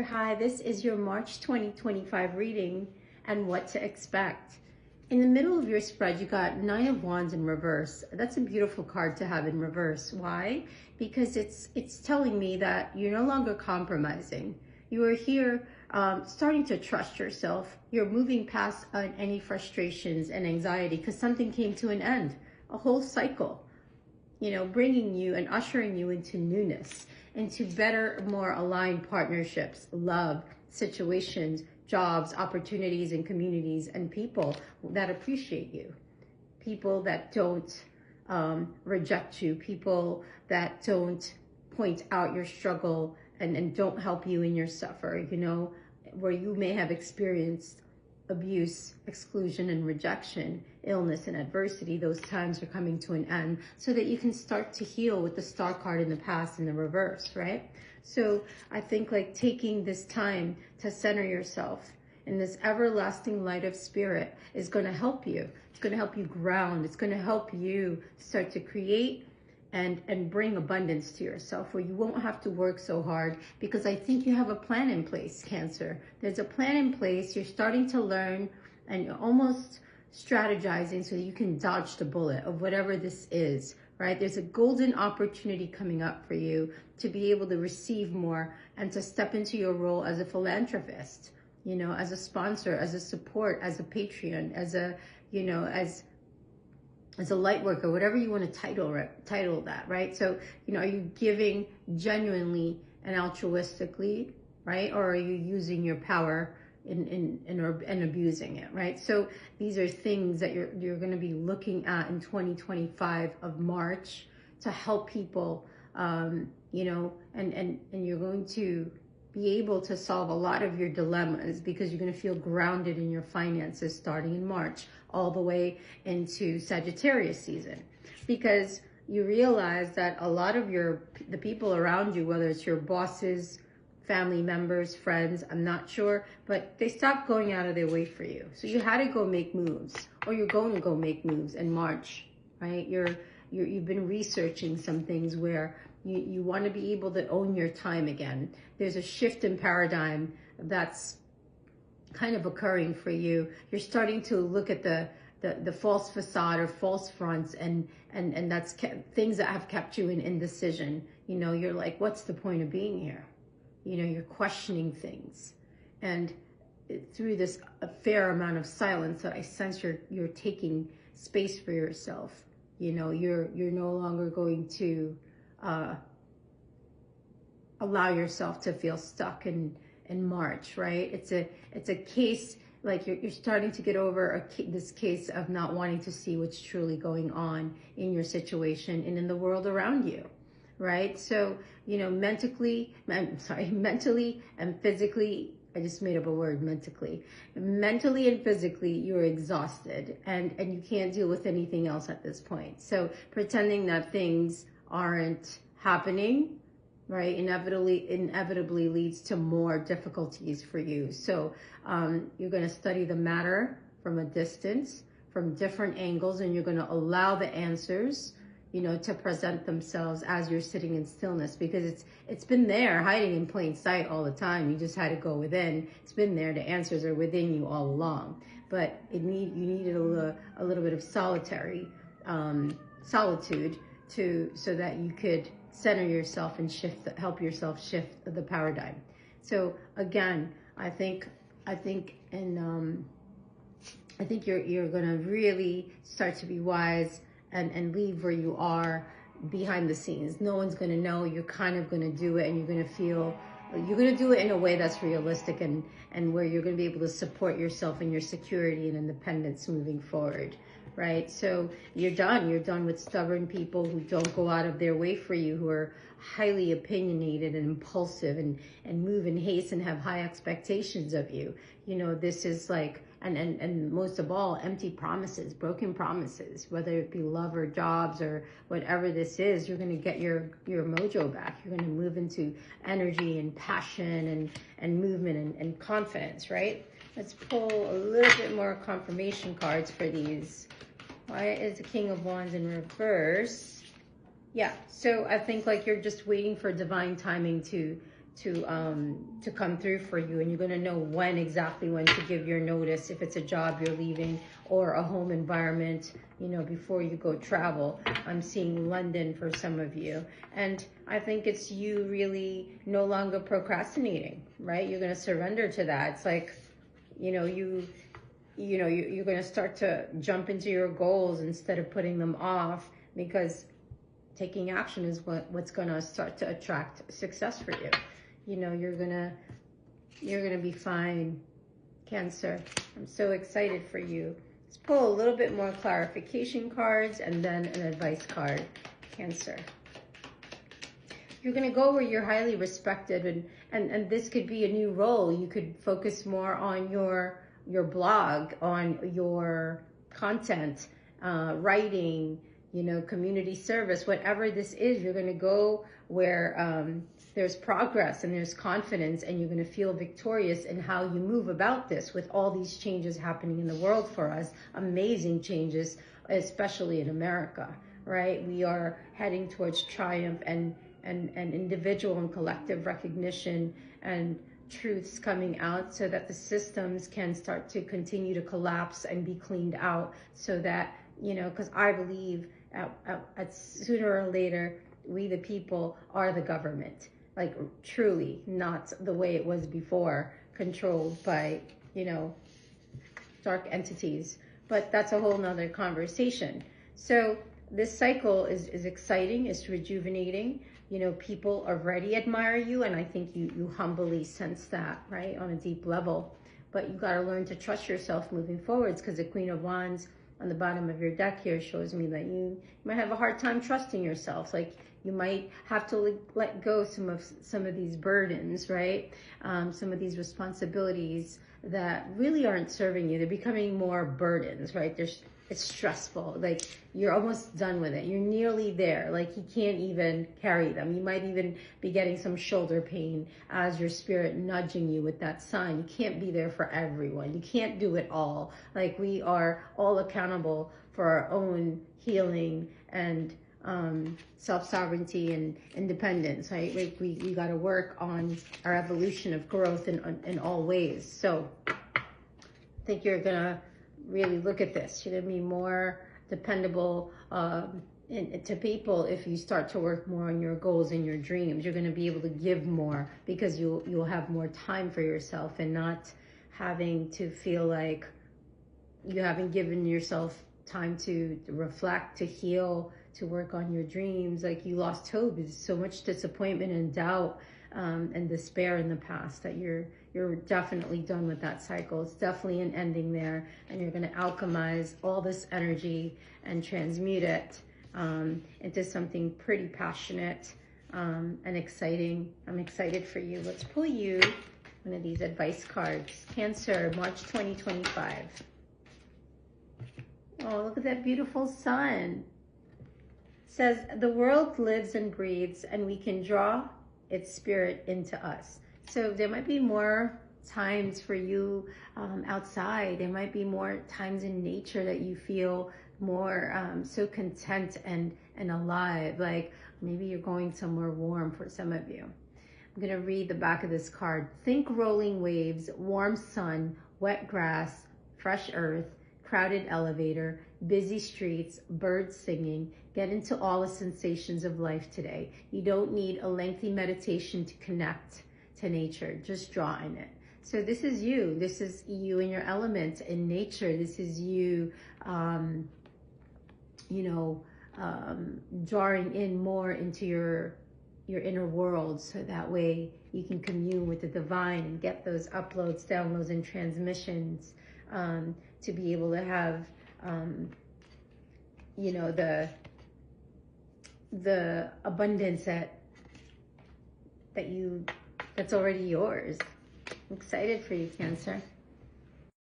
Hi, this is your March 2025 reading and what to expect. In the middle of your spread, you got Nine of Wands in reverse. That's a beautiful card to have in reverse. Why? Because it's telling me that you're no longer compromising. You are here starting to trust yourself. You're moving past any frustrations and anxiety because something came to an end, a whole cycle. Bringing you and ushering you into newness, into better, more aligned partnerships, love, situations, jobs, opportunities, and communities, and people that appreciate you, people that don't reject you, people that don't point out your struggle and don't help you in your suffer, where you may have experienced abuse, exclusion, and rejection, illness, and adversity. Those times are coming to an end so that you can start to heal with the Star card in the past in the reverse, right? So I think like taking this time to center yourself in this everlasting light of spirit is going to help you. It's going to help you ground. It's going to help you start to create and bring abundance to yourself, where you won't have to work so hard, because I think you have a plan in place, Cancer. There's a plan in place. You're starting to learn and you're almost strategizing so that you can dodge the bullet of whatever this is, right? There's a golden opportunity coming up for you to be able to receive more and to step into your role as a philanthropist, as a sponsor, as a support, as a patron, as a light worker, whatever you want to title that, right? So, are you giving genuinely and altruistically, right? Or are you using your power and abusing it, right? So these are things that you're going to be looking at in 2025 of March to help people, and you're going to be able to solve a lot of your dilemmas because you're going to feel grounded in your finances starting in March all the way into Sagittarius season, because you realize that a lot of the people around you, whether it's your bosses, family members, friends, I'm not sure, but they stopped going out of their way for you. So you had to go make moves, or you're going to go make moves in March, right? You've been researching some things where you want to be able to own your time again. There's a shift in paradigm that's kind of occurring for you. You're starting to look at the false facade or false fronts, and that's things that have kept you in indecision. You're like, what's the point of being here? You're questioning things. And through this a fair amount of silence that I sense you're taking space for yourself. You're no longer going to allow yourself to feel stuck in March, right? It's a case, like you're starting to get over this case of not wanting to see what's truly going on in your situation and in the world around you, right? So, mentally and physically, I just made up a word, mentally and physically, you're exhausted and you can't deal with anything else at this point. So pretending that things aren't happening, right, inevitably leads to more difficulties for you. So you're going to study the matter from a distance, from different angles, and you're going to allow the answers, to present themselves as you're sitting in stillness, because it's been there hiding in plain sight all the time. You just had to go within. It's been there. The answers are within you all along, but you needed a little bit of solitude so that you could center yourself and help yourself shift the paradigm. So again, I think you're going to really start to be wise and leave where you are behind the scenes. No one's going to know. You're kind of going to do it, and you're going to do it in a way that's realistic and where you're going to be able to support yourself and your security and independence moving forward, right? So you're done with stubborn people who don't go out of their way for you, who are highly opinionated and impulsive and move in haste and have high expectations of you. This is like, and most of all, empty promises, broken promises, whether it be love or jobs or whatever this is. You're going to get your mojo back. You're going to move into energy and passion and movement and confidence, right? Let's pull a little bit more confirmation cards for these. Why is the King of Wands in reverse? Yeah, so I think like you're just waiting for divine timing to to come through for you, and you're going to know exactly when to give your notice, if it's a job you're leaving or a home environment, you know, before you go travel. I'm seeing London for some of you, and I think it's you really no longer procrastinating, right? You're going to surrender to that. It's like, you know, you're going to start to jump into your goals instead of putting them off, because taking action is what's going to start to attract success for you. You know, you're gonna be fine, Cancer. I'm so excited for you. Let's pull a little bit more clarification cards and then an advice card, Cancer. You're gonna go where you're highly respected, and this could be a new role. You could focus more on your blog, on your content, writing, you know, community service, whatever this is. You're going to go where there's progress and there's confidence, and you're going to feel victorious in how you move about this with all these changes happening in the world for us. Amazing changes, especially in America, right? We are heading towards triumph and individual and collective recognition and truths coming out, so that the systems can start to continue to collapse and be cleaned out, so that, you know, because I believe at sooner or later, we the people are the government, like truly, not the way it was before, controlled by, you know, dark entities. But that's a whole nother conversation. So this cycle is exciting, it's rejuvenating. You know, people already admire you, and I think you humbly sense that, right, on a deep level. But you got to learn to trust yourself moving forwards, because the Queen of Wands on the bottom of your deck here shows me that you might have a hard time trusting yourself. Like, you might have to let go some of these burdens, right? Some of these responsibilities that really aren't serving you. They're becoming more burdens, right? It's stressful. Like, you're almost done with it. You're nearly there. Like, you can't even carry them. You might even be getting some shoulder pain as your spirit nudging you with that sign. You can't be there for everyone. You can't do it all. Like, we are all accountable for our own healing and self-sovereignty and independence, right? Like, we got to work on our evolution of growth in all ways. So I think you're going to really look at this. You're going to be more dependable to people if you start to work more on your goals and your dreams. You're going to be able to give more, because you'll have more time for yourself, and not having to feel like you haven't given yourself time to reflect, to heal, to work on your dreams. Like, you lost hope. There's so much disappointment and doubt and despair in the past that you're definitely done with that cycle. It's definitely an ending there, and you're going to alchemize all this energy and transmute it into something pretty passionate and exciting. I'm excited for you. Let's pull you one of these advice cards. Cancer, March 2025. Oh, look at that beautiful sun. It says, the world lives and breathes, and we can draw its spirit into us. So there might be more times for you outside. There might be more times in nature that you feel more so content and alive. Like, maybe you're going somewhere warm for some of you. I'm going to read the back of this card. Think rolling waves, warm sun, wet grass, fresh earth, crowded elevator, busy streets, birds singing. Get into all the sensations of life today. You don't need a lengthy meditation to connect to nature. Just draw in it. So this is you. This is you in your element in nature. This is you, drawing in more into your inner world, so that way you can commune with the divine and get those uploads, downloads, and transmissions to be able to have, the abundance that's already yours. I'm excited for you, Cancer.